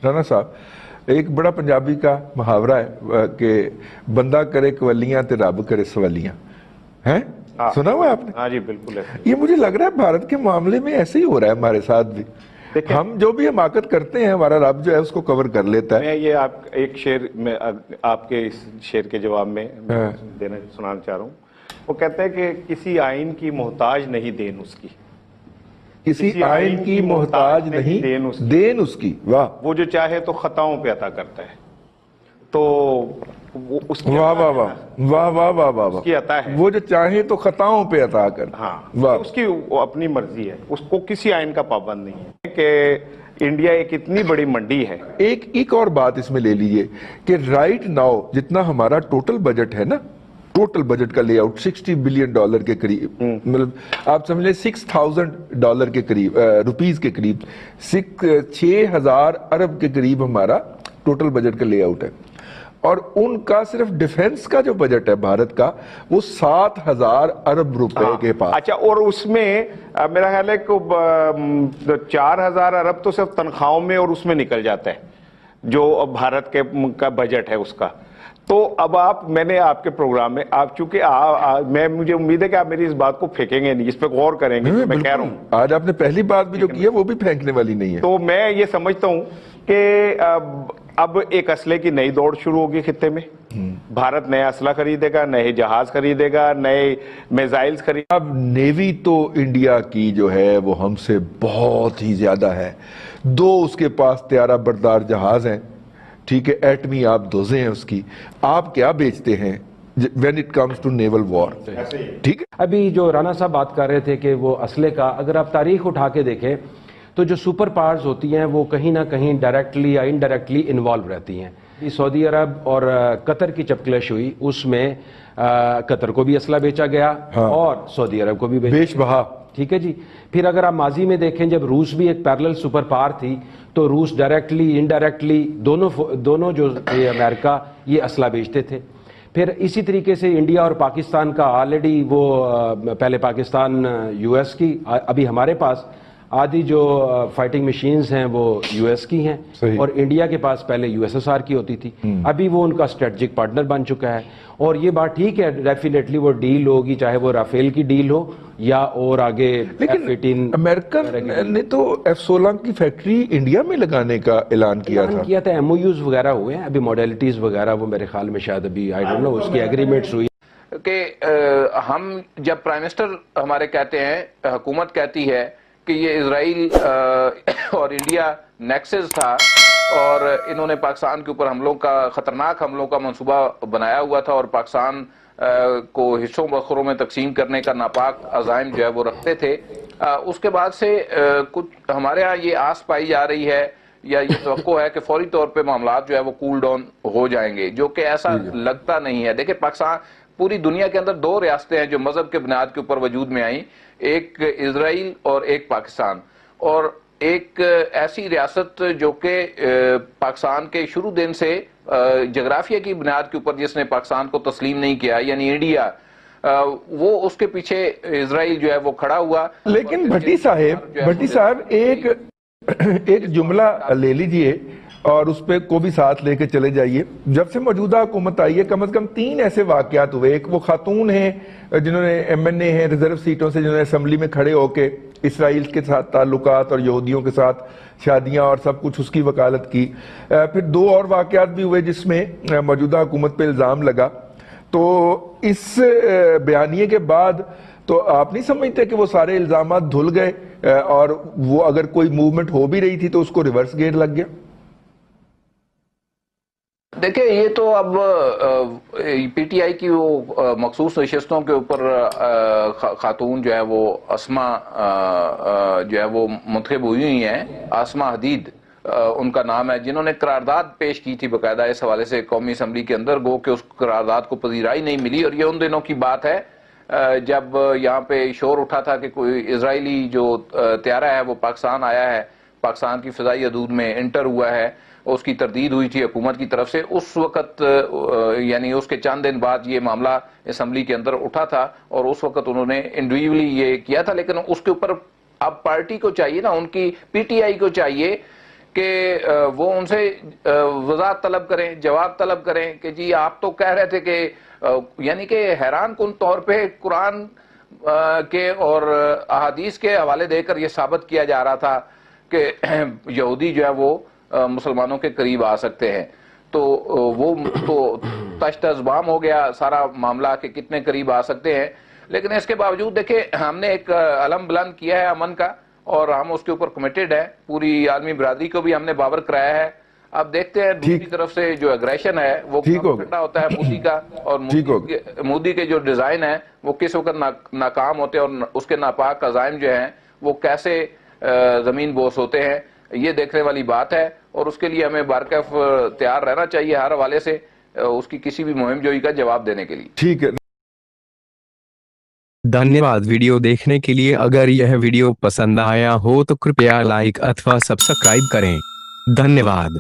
رانا صاحب ایک بڑا پنجابی کا محاورہ ہے کہ بندہ کرے قولیاں تے رب کرے سوالیاں ہیں، سنا ہوا ہے آپ نے؟ ہاں جی بالکل ہے. یہ مجھے لگ رہا ہے بھارت کے معاملے میں ایسے ہی ہو رہا ہے ہمارے ساتھ بھی. ہم جو بھی حماقت کرتے ہیں ہمارا رب جو ہے اس کو کور کر لیتا ہے. میں یہ ایک شعر میں آپ کے اس شعر کے جواب میں سنانا چاہ رہا ہوں. وہ کہتے ہیں کہ کسی آئین کی محتاج نہیں دین اس کی، کسی آئین کی محتاج نہیں دین اس کی. واہ، وہ جو چاہے تو خطاؤں پہ عطا کرتا ہے. تو اس کی واہ واہ واہ واہ واہ واہ واہ اس کی عطا ہے، وہ جو چاہے تو خطاؤں پہ عطا کر. ہاں اس کی اپنی مرضی ہے، اس کو کسی آئین کا پابند نہیں ہے. کہ انڈیا ایک اتنی بڑی منڈی ہے. ایک اور بات اس میں لے لیجئے کہ رائٹ ناؤ جتنا ہمارا ٹوٹل بجٹ ہے نا، ٹوٹل بجٹ کا لے آؤٹ $60 بلین کے قریب، مطلب آپ سمجھ لیں $6,000 کے قریب، روپیز کے قریب 6,000 ارب کے قریب ہمارا ٹوٹل بجٹ کا لے آؤٹ ہے. اور ان کا صرف ڈیفنس کا جو بجٹ ہے بھارت کا وہ 7,000 ارب روپے کے پاس. اچھا، اور اس میں میرا خیال ہے کہ 4,000 ارب تو صرف تنخواہوں میں اور اس میں نکل جاتا ہے جو بھارت کا بجٹ ہے اس کا. تو اب میں نے آپ کے پروگرام میں چونکہ مجھے امید ہے کہ آپ میری اس بات کو پھینکیں گے نہیں، اس پہ غور کریں گے. میں کہہ رہا ہوں آج آپ نے پہلی بات بھی جو کی ہے وہ بھی پھینکنے والی نہیں ہے. تو میں یہ سمجھتا ہوں کہ اب ایک اسلحے کی نئی دوڑ شروع ہوگی خطے میں. بھارت نیا اسلحہ خریدے گا، نئے جہاز خریدے گا، نئے میزائلز خریدے گا. اب نیوی تو انڈیا کی جو ہے وہ ہم سے بہت ہی زیادہ ہے. 2 اس کے پاس طیارہ بردار جہاز ہیں، ٹھیک ہے، ایٹمی آپ دوزیں ہیں اس کی. آپ کیا بیچتے ہیں when it comes to naval war؟ ٹھیک ہے. ابھی جو رانا صاحب بات کر رہے تھے کہ وہ اسلحے کا، اگر آپ تاریخ اٹھا کے دیکھیں تو جو سپر پاورز ہوتی ہیں وہ کہیں نہ کہیں ڈائریکٹلی یا انڈائریکٹلی انوالو رہتی ہیں. سعودی عرب اور قطر کی جب کلیش ہوئی اس میں قطر کو بھی اسلحہ بیچا گیا اور سعودی عرب کو بھی بیچ بہا. ٹھیک ہے جی. پھر اگر آپ ماضی میں دیکھیں جب روس بھی ایک پیرلل سپر پاور تھی تو روس ڈائریکٹلی انڈائریکٹلی دونوں جو امریکہ یہ اسلحہ بیچتے تھے. پھر اسی طریقے سے انڈیا اور پاکستان کا آلریڈی وہ پہلے پاکستان یو ایس کی، ابھی ہمارے پاس آدھی جو فائٹنگ مشینز ہیں وہ یو ایس کی ہیں اور انڈیا کے پاس پہلے یو ایس ایس آر کی ہوتی تھی. ابھی وہ ان کا اسٹریٹجک پارٹنر بن چکا ہے اور یہ بات ٹھیک ہے، ڈیفینیٹلی وہ ڈیل ہوگی، چاہے وہ رافیل کی ڈیل ہو یا اور آگے لیکن امریکن نے تو F-16 کی فیکٹری انڈیا میں لگانے کا اعلان کیا تھا. ایم او یوز وغیرہ ہوئے ہیں، ابھی ماڈیلٹیز وغیرہ وہ میرے خیال میں شاید ابھی آئی ڈونٹ نو اس کی ایگریمنٹس ہوئی. کہ ہم جب پرائم منسٹر ہمارے کہتے ہیں، حکومت کہتی ہے کہ یہ اسرائیل اور انڈیا نیکسس تھا اور انہوں نے پاکستان کے اوپر حملوں کا، خطرناک حملوں کا منصوبہ بنایا ہوا تھا اور پاکستان کو حصوں بخروں میں تقسیم کرنے کا ناپاک عزائم جو ہے وہ رکھتے تھے. اس کے بعد سے کچھ ہمارے ہاں یہ آس پائی جا رہی ہے یا یہ توقع ہے کہ فوری طور پہ معاملات جو ہے وہ کول ڈاؤن ہو جائیں گے، جو کہ ایسا لگتا نہیں ہے. دیکھیں پاکستان، پوری دنیا کے اندر 2 ریاستیں ہیں جو مذہب کے بنیاد کے اوپر وجود میں آئیں، ایک اسرائیل اور ایک پاکستان. اور ایک ایسی ریاست جو کہ پاکستان کے شروع دن سے جغرافیہ کی بنیاد کے اوپر جس نے پاکستان کو تسلیم نہیں کیا، یعنی انڈیا، وہ اس کے پیچھے اسرائیل جو ہے وہ کھڑا ہوا. لیکن بھٹی صاحب ایک جملہ لے لیجئے اور اس پہ کو بھی ساتھ لے کے چلے جائیے. جب سے موجودہ حکومت آئی ہے کم از کم 3 ایسے واقعات ہوئے. ایک وہ خاتون ہیں جنہوں نے MNA ہیں ریزرو سیٹوں سے، جنہوں نے اسمبلی میں کھڑے ہو کے اسرائیل کے ساتھ تعلقات اور یہودیوں کے ساتھ شادیاں اور سب کچھ اس کی وکالت کی. پھر 2 اور واقعات بھی ہوئے جس میں موجودہ حکومت پہ الزام لگا. تو اس بیانیے کے بعد تو آپ نہیں سمجھتے کہ وہ سارے الزامات دھل گئے اور وہ اگر کوئی موومنٹ ہو بھی رہی تھی تو اس کو ریورس گیئر لگ گیا؟ دیکھیں یہ تو اب پی ٹی آئی کی وہ مخصوص نشستوں کے اوپر خاتون جو ہے وہ اسما جو ہے وہ منتخب ہوئی ہیں، آسما حدید ان کا نام ہے، جنہوں نے قرارداد پیش کی تھی باقاعدہ اس حوالے سے قومی اسمبلی کے اندر، گو کہ اس قرارداد کو پذیرائی نہیں ملی. اور یہ ان دنوں کی بات ہے جب یہاں پہ شور اٹھا تھا کہ کوئی اسرائیلی جو طیارہ ہے وہ پاکستان آیا ہے، پاکستان کی فضائی حدود میں انٹر ہوا ہے، اس کی تردید ہوئی تھی حکومت کی طرف سے. اس وقت یعنی اس کے چند دن بعد یہ معاملہ اسمبلی کے اندر اٹھا تھا اور اس وقت انہوں نے انڈیویجولی یہ کیا تھا. لیکن اس کے اوپر اب پارٹی کو چاہیے نا، ان کی پی ٹی آئی کو چاہیے کہ وہ ان سے وضاحت طلب کریں، جواب طلب کریں کہ جی آپ تو کہہ رہے تھے کہ یعنی کہ حیران کن طور پہ قرآن کے اور احادیث کے حوالے دے کر یہ ثابت کیا جا رہا تھا کہ یہودی جو ہے وہ مسلمانوں کے قریب آ سکتے ہیں، تو وہ تو تشت ازبام ہو گیا سارا معاملہ کہ کتنے قریب آ سکتے ہیں۔ لیکن اس کے باوجود دیکھیں ہم نے ایک علم بلند کیا ہے امن کا، اور ہم اس کے اوپر کمیٹڈ ہیں، پوری عالمی برادری کو بھی ہم نے باور کرایا ہے۔ اب دیکھتے ہیں دوسری طرف سے جو اگریشن ہے وہ ٹھنڈا ہوتا ہے مودی کا، اور مودی کے جو ڈیزائن ہے وہ کس وقت ناکام ہوتے ہیں، اور اس کے ناپاک عزائم جو ہیں وہ کیسے زمین بوس ہوتے ہیں، یہ دیکھنے والی بات ہے۔ اور اس کے لیے ہمیں بارکیف تیار رہنا چاہیے ہر حوالے سے اس کی کسی بھی مہم جوئی کا جواب دینے کے لیے۔ ٹھیک ہے، دھنیہ واد ویڈیو دیکھنے کے لیے۔ اگر یہ ویڈیو پسند آیا ہو تو کرپیا لائک اتھوا سبسکرائب کریں۔ دھنیہ واد۔